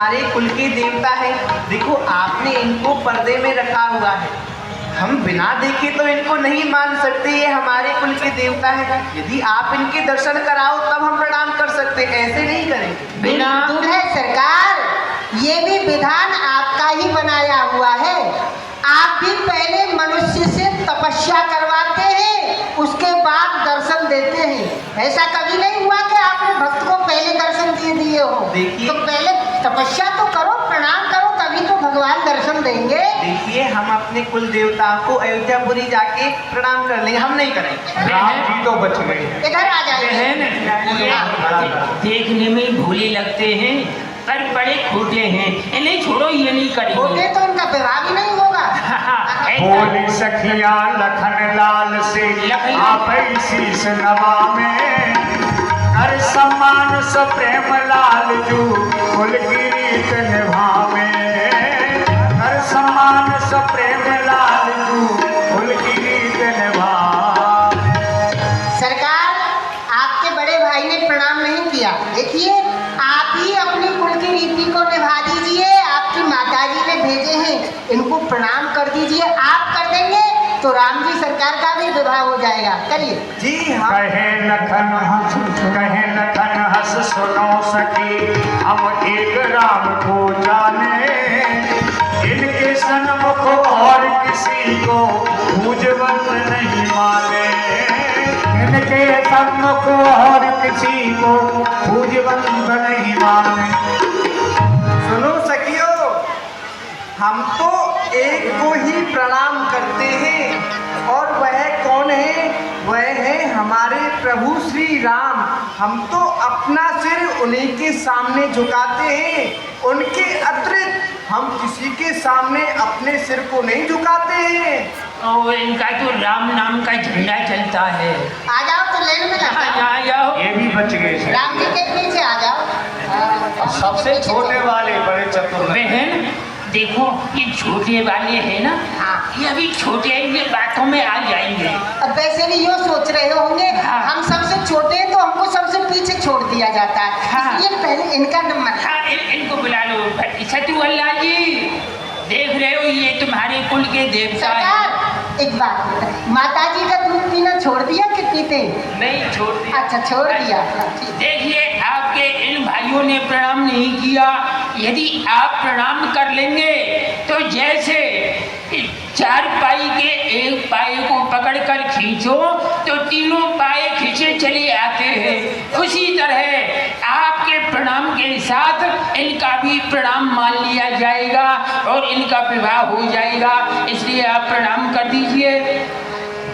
हमारे कुल के देवता है। देखो आपने इनको पर्दे में रखा हुआ है, हम बिना देखे तो इनको नहीं मान सकते ये हमारे कुल के देवता है। यदि आप इनके दर्शन कराओ तब हम प्रणाम कर सकते, ऐसे नहीं करेंगे। बिना दूल्हे सरकार, ये भी विधान आपका ही बनाया हुआ है। आप भी पहले मनुष्य से तपस्या करवाते हैं, उसके बाद दर्शन देते हैं। ऐसा कभी नहीं हुआ कि आपने भक्त को पहले दर्शन दे दिए हो। देखिए, तो पहले तपस्या तो करो, प्रणाम करो, तभी तो भगवान दर्शन देंगे। देखिए हम अपने कुल देवता को अयोध्यापुरी जाके प्रणाम कर लेंगे, हम नहीं करेंगे। राम जी तो बच गए। इधर आ जाइए। देखने में भोले लगते हैं पर बड़े खोटे हैं, इन्हें छोड़ो, ये नहीं खोटे करेंगे। तो इनका विवाह भी नहीं होगा। बोली सखिया लखन लाल से आप शीस नवा में, कर सम्मान स प्रेम लाल जू कुलगिरीत निभावे, कर सम्मान स प्रेम लाल जू कुलगिरीत निभा। सरकार, आपके बड़े भाई ने प्रणाम नहीं किया, देखिए आप ही अपनी कुल की रीति को निभा दीजिए। आपकी माताजी ने भेजे हैं, इनको प्रणाम कर दीजिए। आप कर देंगे तो राम जी सरकार का भी विवाह हो जाएगा। करिए जी हाँ। कहे लखन हंस सुनो सखी, हम एक राम को जाने, इनके सन्मुख और किसी को पूजवंत नहीं माने, इनके सन्मुख और किसी को पूजवंत नहीं माने। सुनो सखियो, हम तो एक को ही प्रणाम करते हैं, और वह कौन है? वह है हमारे प्रभु श्री राम। हम तो अपना सिर उन्हीं के सामने झुकाते हैं, उनके अतिरिक्त हम किसी के सामने अपने सिर को नहीं झुकाते हैं। और इनका तो राम नाम का झंडा चलता है। आ जाओ तो लेन में लग जाओ। जाओ। ये भी बच गए। राम जी के पीछे आ जाओ। सबसे छोटे वाले बड़े चतुर बहन देखो, ये छोटे वाले हैं ना, ये अभी छोटे इनकी बातों में आ जाएंगे। अब वैसे भी यो सोच रहे होंगे, हाँ। हम सबसे छोटे हैं तो हमको सबसे पीछे छोड़ दिया जाता है। हाँ। इसलिए पहले इनका नंबर। हाँ, इनको बुला लो। सतु अल्लाह जी, देख रहे हो ये तुम्हारे कुल के देवता है। सरकार, एक बात, माता जी का दूध पीना छोड़ दिया कि पीते? नहीं छोड़ दिया। अच्छा, छोड़ दिया। ठीक। देखिए, आपके इन भाइयों ने प्रणाम नहीं किया। यदि आप प्रणाम कर लेंगे तो जैसे चार पाई के एक पाए को पकड़कर खींचो तो तीनों पाए खींचे चले आते हैं, उसी तरह आपके प्रणाम के साथ इनका भी प्रणाम मान लिया जाएगा और इनका विवाह हो जाएगा। इसलिए आप प्रणाम कर दीजिए।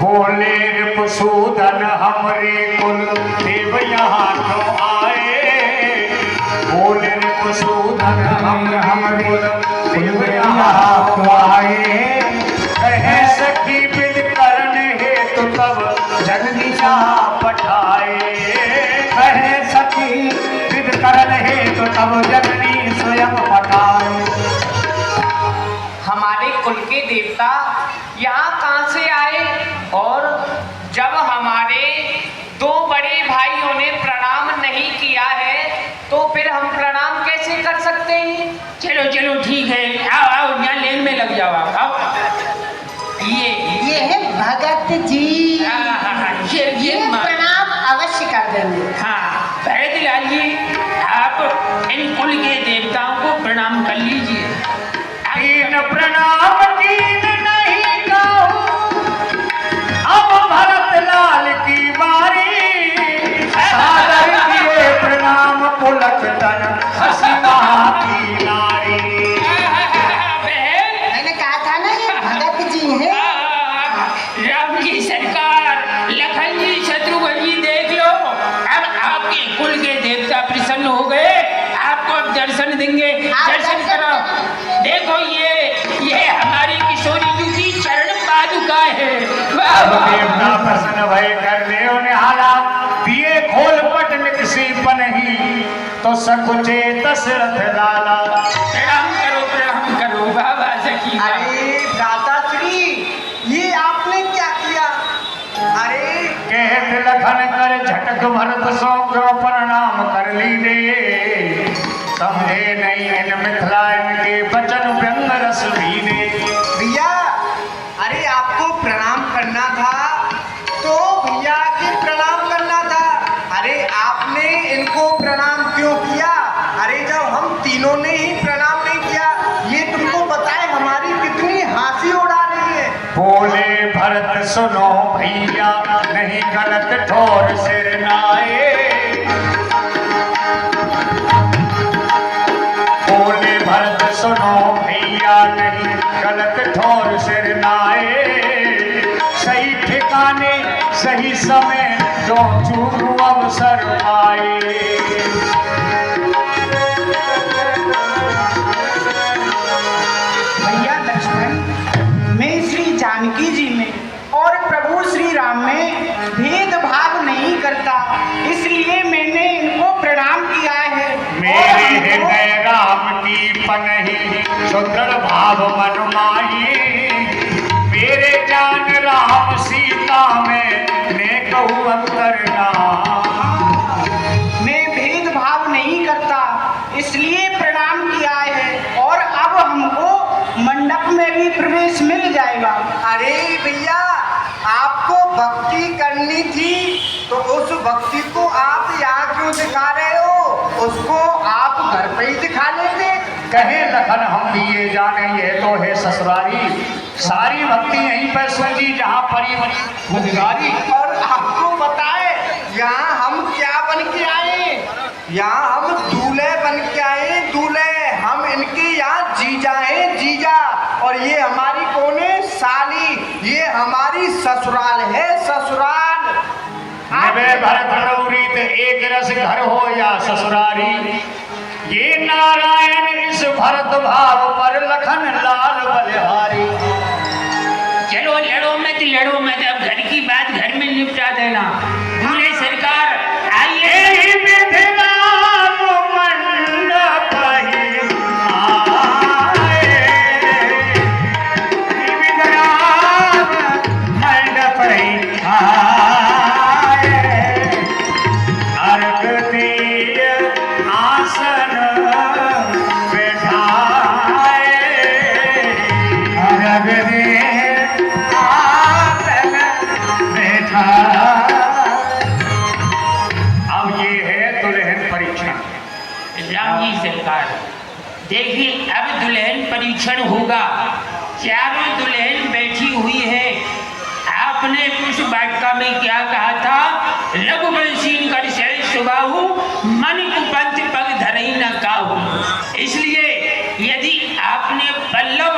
बोले रिपुसूदन हमरे कुल देव यहाँ तो आए, बोले रिपुसूदन हमरे कुल देव यहाँ तो आए, कहे सखी विद करन हेतु तब जगदी जहाँ पठाए, कहे सखी विद करन हेतु तब जगदी स्वयं पठाए। हमारे कुल के देवता यहाँ कहाँ से आए? और जब हमारे दो बड़े भाइयों ने प्रणाम नहीं किया है तो फिर हम प्रणाम कैसे कर सकते हैं? चलो चलो ठीक है, आओ आओ, यहाँ लेन में लग जाओ। आओ ये है भगत जी। ये प्रणाम अवश्य कर देंगे। हाँ, भरतलाल जी, आप इन कुल के देवताओं को प्रणाम कर लीजिए। तीन प्रणाम कीन नहीं कहूँ, अब भरतलाल की बारी, सादर किए प्रणाम पुलक तन हसी वहाँ की नारी। मैंने कहा था ना ये भगत जी हैं। राम जी सरकार, लखन जी, शत्रुघ्न जी, देख लो, अब आपके कुल के देवता प्रसन्न हो गए, आपको अब दर्शन देंगे। दर्शन करो। देखो ये हमारी किशोरी जी की चरण पादुका है। वाह वाह। देवता प्रसन्न भय कर ले निहाला, दिए खोल पट निकसी पनही, तो सकुचे दशरथ लाला। प्रणाम करो बाबा सखी। अरे दादाश्री, ये आपने क्या किया? अरे कहत लखन कर झटक भरत सो प्रणाम कर ली दे, समझे नहीं इन मिथिला इनके वचन व्यंग रस भीने। भैया अरे आपको प्रणाम करना था तो भैया के प्रणाम करना था। अरे आपने इनको प्रणाम क्यों किया? अरे जब हम तीनों ने ही प्रणाम नहीं किया, ये तुमको बताए हमारी कितनी हंसी उड़ा रही है। बोले भरत सुनो भैया नहीं गलत ठोर सिर नाए। बोले भरत सुनो भैया नहीं गलत ठोर सिर नाए। सही ठिकाने सही समय जो चूक अवसर पाए। भैया लक्ष्मण, मैं श्री जानकी जी में और प्रभु श्री राम में भेदभाव नहीं करता, इसलिए मैंने इनको प्रणाम किया है। मेरे हृदय राम की पनही सुदृढ़ भाव मन माही। मेरे जान राम सीता में ने कहूँ अंतर ना। मैं भेदभाव नहीं करता, इसलिए प्रणाम किया है और अब हमको मंडप में भी प्रवेश मिल जाएगा। अरे भैया आपको भक्ति करनी थी तो उस भक्ति को आप यहाँ क्यों दिखा रहे हो? उसको आप घर पे ही दिखा लेते। कहे लखन हम लिए जाने ये तो है ससुरारी। सारी भक्ति यहीं पर सुलझी जहाँ परी खुदगारी। और आपको बताए यहाँ हम क्या बन के आए? यहाँ हम दूल्हे बन के आए, दूल्हे। हम इनके यहाँ जीजा हैं, जीजा। और ये हमारी कौन है? साली। ये हमारी ससुराल है, ससुराल। नवे भरत रौरीत एक रस घर हो या ससुरारी। ये नारायण इस भरत भाव पर लखन लाल बलिहारी। चलो लड़ो मत, अब घर की बात घर में निपटा देना। दूल्हे सरकार आइए। मिथिला मंडप ही आए। विराम मंडप ही आए। अर्घ दिए आसन बैठाए। अर्घ दिए आसन बैठाए। अब ये है दुल्हन परीक्षण। राम जी सरकार देखिए, अब दुल्हन परीक्षण होगा। चारों दुल्हन बैठी हुई है। आपने कुछ वाटिका में क्या कहा था? रघुवंशी कर शैल सुबाहु मन कुपंथ पग धरई न काहू। इसलिए यदि आपने पल्लव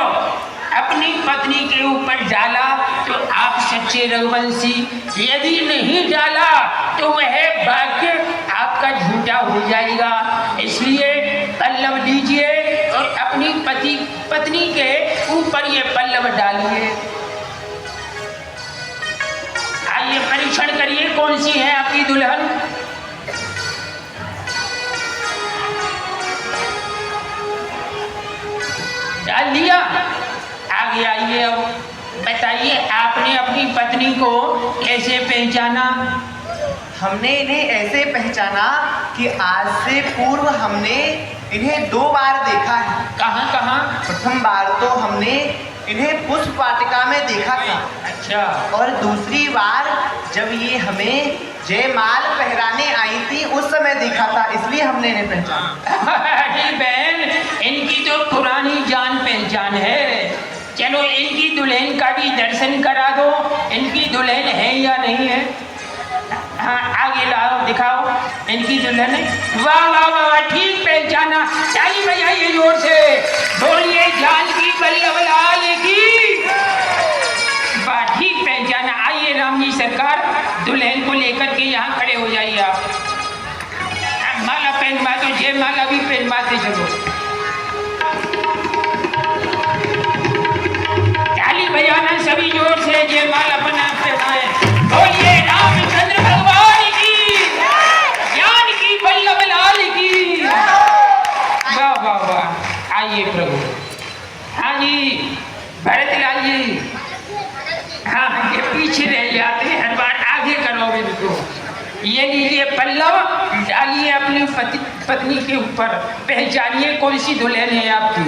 अपनी पत्नी के ऊपर डाला तो आप सच्चे रघुवंशी, यदि नहीं डाला तो वह वाक्य आपका झूठा हो जाएगा। इसलिए पल्लव लीजिए और अपनी पत्नी के ऊपर ये पल्लव डालिए। आइए परीक्षण करिए कौन सी है आपकी दुल्हन। डाल दिया? आगे आइए। अब बताइए आपने अपनी पत्नी को कैसे पहचाना? हमने इन्हें ऐसे पहचाना कि आज से पूर्व हमने इन्हें 2 बार देखा है। कहाँ कहाँ? प्रथम बार तो हमने इन्हें पुष्प वाटिका में देखा था। अच्छा। और दूसरी बार जब ये हमें जयमाल पहराने आई थी उस समय देखा था, इसलिए हमने इन्हें पहचाना। अरे बहन, इनकी तो पुरानी जान पहचान है। चलो इनकी दुल्हन का भी दर्शन करा दो। इनकी दुल्हन है या नहीं है? हाँ आगे लाओ, दिखाओ इनकी दुल्हन है। वाह वाह वाह, ठीक पहचाना। ताली बजाइए जोर से, बोलिए जानकी वल्लभ लाल की। वाह, ठीक पहचाना। आइए राम जी सरकार, दुल्हन को लेकर के यहाँ खड़े हो जाइए आप। माला पहनवा दो, जय माला भी पहनवाते चलो। ताली बजाना सभी जोर से, जय माला बना पहनाए। बोलिए रामचंद्र भगवान की, जानकी वल्लभ लाल की। वाह वाह वाह, आइए प्रभु। हाँ जी भरत लाल जी, हाँ ये पीछे रह जाते हैं हर बार, आगे करो इनको। ये लीजिए पल्लव, डालिए अपनी पति पत्नी के ऊपर। पहचानिए कौन सी दुल्हन है आपकी।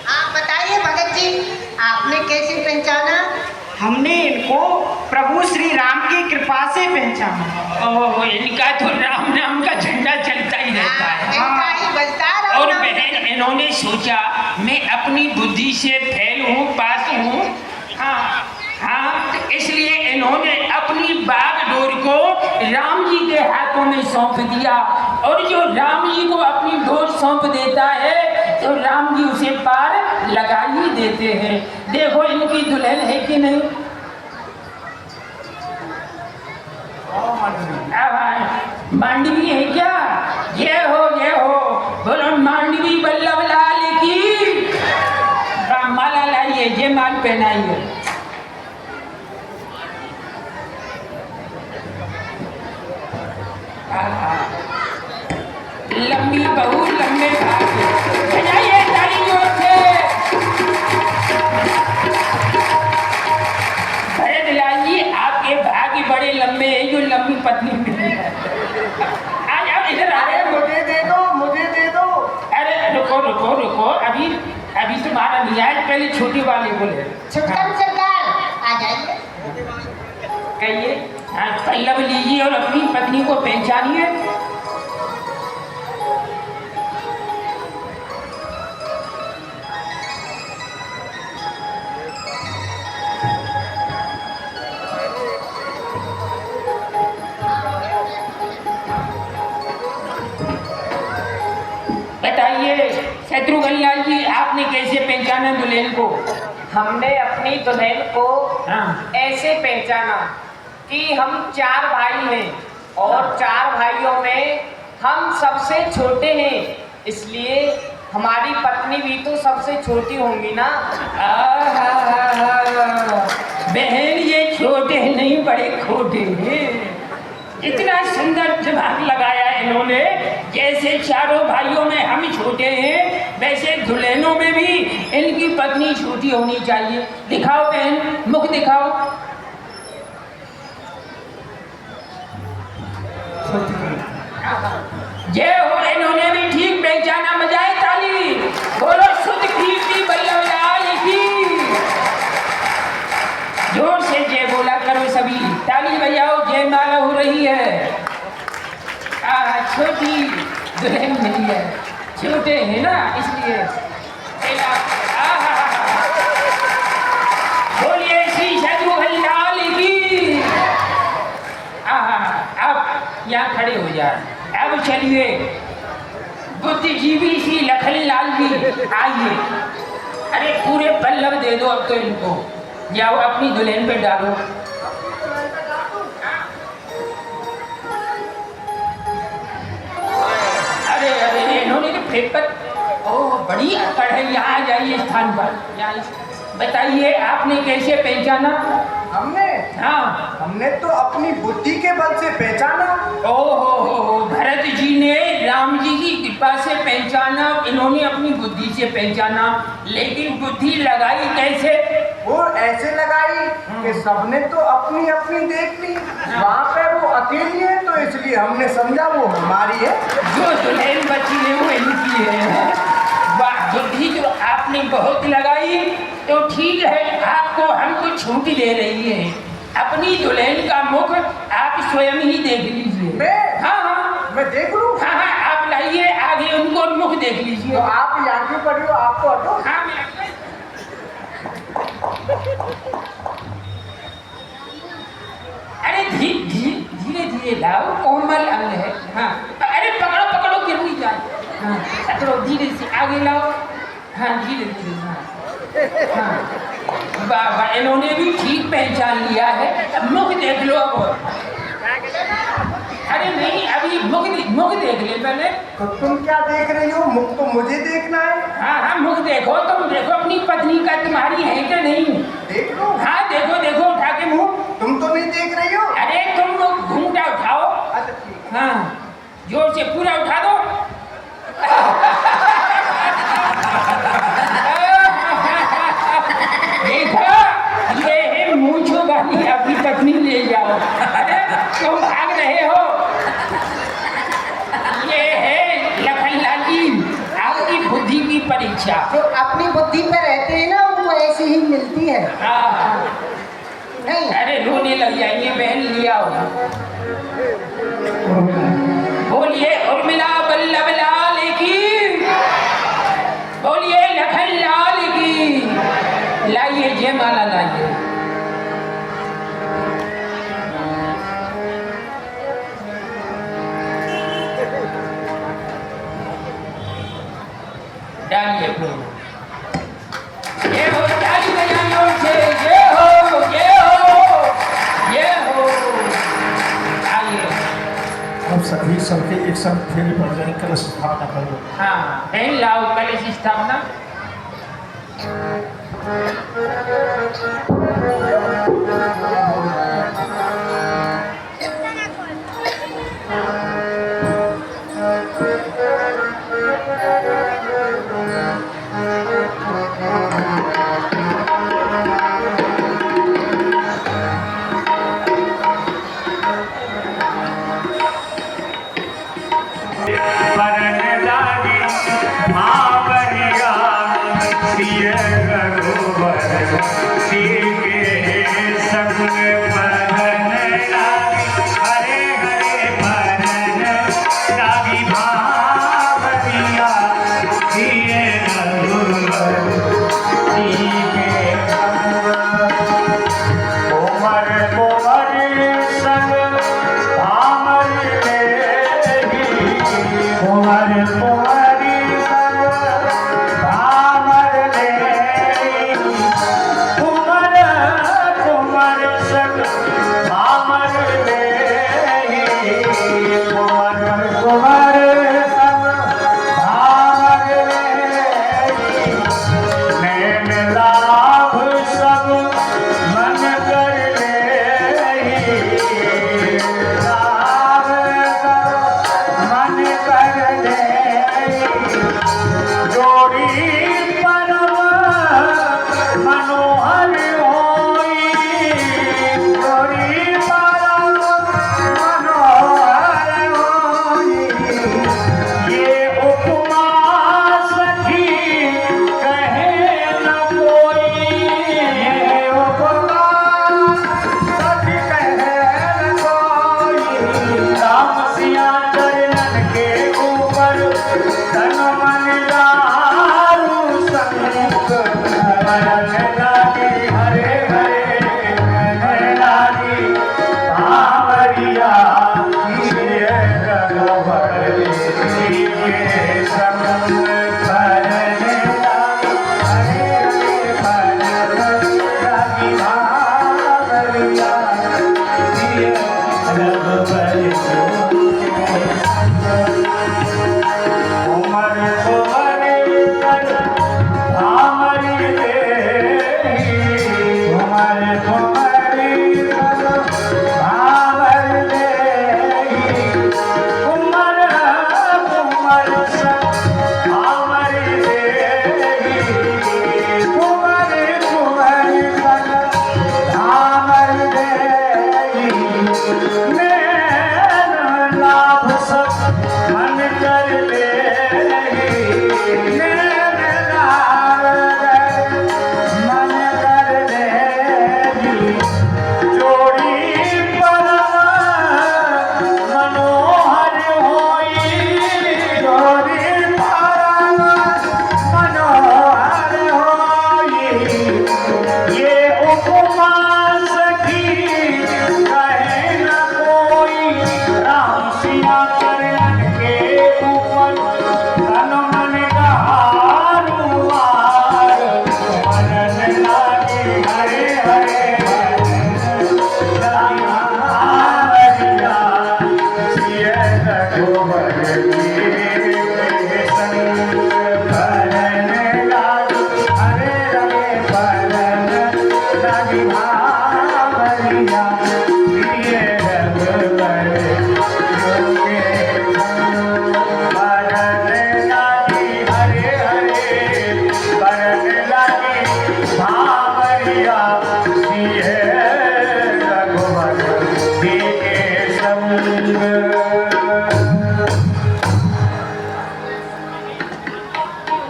आप बताइए भगत जी, आपने कैसे पहचाना? हमने इनको प्रभु श्री राम की कृपा से पहचाना। ओह, इनका तो राम नाम का झंडा चलता ही रहता है। इनका ही बजता रहा। और बहन, इन्होंने सोचा मैं अपनी बुद्धि से फेल हूँ, पास हूँ। हाँ हाँ, तो इसलिए इन्होंने अपनी बागडोर को राम जी के हाथों में सौंप दिया। और जो राम जी को अपनी डोर सौंप देता है तो राम जी उसे पार लगा ही देते हैं। देखो इनकी दुल्हन है कि नहीं। मांडवी है क्या? जय हो, बोलो मांडवी बल्लभ लाल की। माला लाइए, जय माल पहनाइए। लंबी बहू लंबे भाग, बजाइए ताली जोर से। भरत लाल जी, आपके भाग्य बड़े लंबे हैं जो लंबी पत्नी मिली है। आज आप इधर आ रहे हैं। मुझे दे दो। अरे रुको, अभी तुम्हारा निजाज पहले छोटी वाले बोले। छुटकन सरकार आ जाइए। कहिए। हाँ, पल्लव लीजिए और अपनी पत्नी को पहचानिए। बताइए शत्रुघ्न लाल जी, आपने कैसे पहचाना दुल्हन को? हमने अपनी दुल्हन को हाँ। ऐसे पहचाना कि हम 4 भाई हैं और 4 भाइयों में हम सबसे छोटे हैं, इसलिए हमारी पत्नी भी तो सबसे छोटी होंगी ना। बहन, ये छोटे नहीं बड़े खोटे हैं। इतना सुंदर दिमाग लगाया इन्होंने। जैसे चारों भाइयों में हम छोटे हैं, वैसे दुल्हनों में भी इनकी पत्नी छोटी होनी चाहिए। दिखाओ बहन, मुख दिखाओ। जय हो, इन्होंने भी ठीक पहचाना। बजाए ताली, बोलो शुद्ध कीर्ति बल्लभ लाल की। जोर से जय बोला करो सभी, ताली बजाओ, जय माला हो रही है। छोटी दुल्हन मिली है, छोटे हैं ना इसलिए। बोलिए श्री शत्रुघ्न लाल की। अब यहाँ खड़े हो जाए। अब चलिए बुद्धिजीवी श्री लखन लाल जी आइए। अरे पूरे पल्लव दे दो अब तो इनको। जाओ अपनी दुल्हन पे डालो। अरे इन्होंने तो पेपर, ओह बड़ी अकड़ है। यहाँ आ जाइए स्थान पर। यहाँ बताइए आपने कैसे पहचाना? हमने तो अपनी बुद्धि के बल से पहचाना। ओहो, भरत जी ने राम जी की कृपा से पहचाना, इन्होंने अपनी बुद्धि से पहचाना। लेकिन बुद्धि लगाई कैसे? वो ऐसे लगाई कि सबने तो अपनी अपनी देख ली। वहाँ पे वो अकेली है तो इसलिए हमने समझा वो हमारी है। जो दुल्हन बची है वो इनकी है। वाह, बुद्धि जो आपने बहुत लगाई तो ठीक है, आपको हमको छूट दे रही है। अपनी दुल्हन का मुख आप स्वयं ही देख लीजिए। मैं? हाँ, मैं देख लूँ? हाँ, आप लाइए आगे उनको मुख देख लीजिए। तो आप यहाँ क्यों पड़ी हो? आपको हटो। हाँ, मैं अरे धीरे धीरे लाओ, कोमल अंग है। हाँ, अरे पकड़ो गिर नहीं जाए। हाँ, पकड़ो धीरे से आगे लाओ। हाँ, धीरे। हाँ, वाह, इन्होंने भी ठीक पहचान लिया है। अब मुख देख लो अब। अरे नहीं, अभी मुख देख ले पहले। तो तुम क्या देख रही हो? मुख तो मुझे देखना है। हाँ, मुख देखो, तुम देखो अपनी पत्नी का तुम्हारी है क्या नहीं? देख लो। हाँ, देखो उठा के मुंह। तुम तो नहीं देख रही हो। अरे तुम लोग घूंघटा उठाओ। अच्छा ठीक। हाँ, जोर से पूरा उठा दो। देखो, ये है मूंछ क्यों भाग रहे हो? ये है लखनलाल जी आपकी बुद्धि की परीक्षा। जो अपनी बुद्धि पे रहते हैं ना उनको ऐसी ही मिलती है। हाँ, नहीं अरे रोने लग जाएंगे, बहन लिया हो। बोलिए उर्मिला बल्लभ लाल की, बोलिए लखन लाल की। लाइए जयमाला लाइए। डालिए फूल। ये हो ताली बजाइए उनसे, ये हो ये हो ये हो। आइए। अब सभी सबके एक साथ फेरी पड़ जाए, कलश स्थापना करो। हाँ बहन लाओ कलश स्थापना। परन लागी भावरिया सिय गरुवर सीके सगुन परन लागी हरे हरे परन लागी भावरिया सिय गरुवर सीके कोमर कोमर संग भामर कुंवर कुंवरी संग भामर ले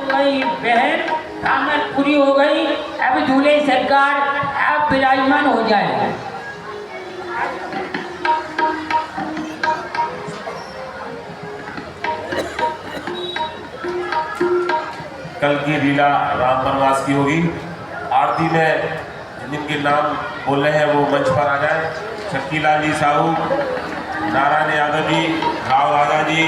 वही बहन कामत पूरी हो गई। अब दूल्हे सरकार आप विराजमान हो जाए। कल की लीला राम वनवास की होगी। आरती में जिनके नाम बोल रहे हैं वो मंच पर आ जाए। शक्तिलाल जी साहू, नारायण यादव जी, राव राजा जी।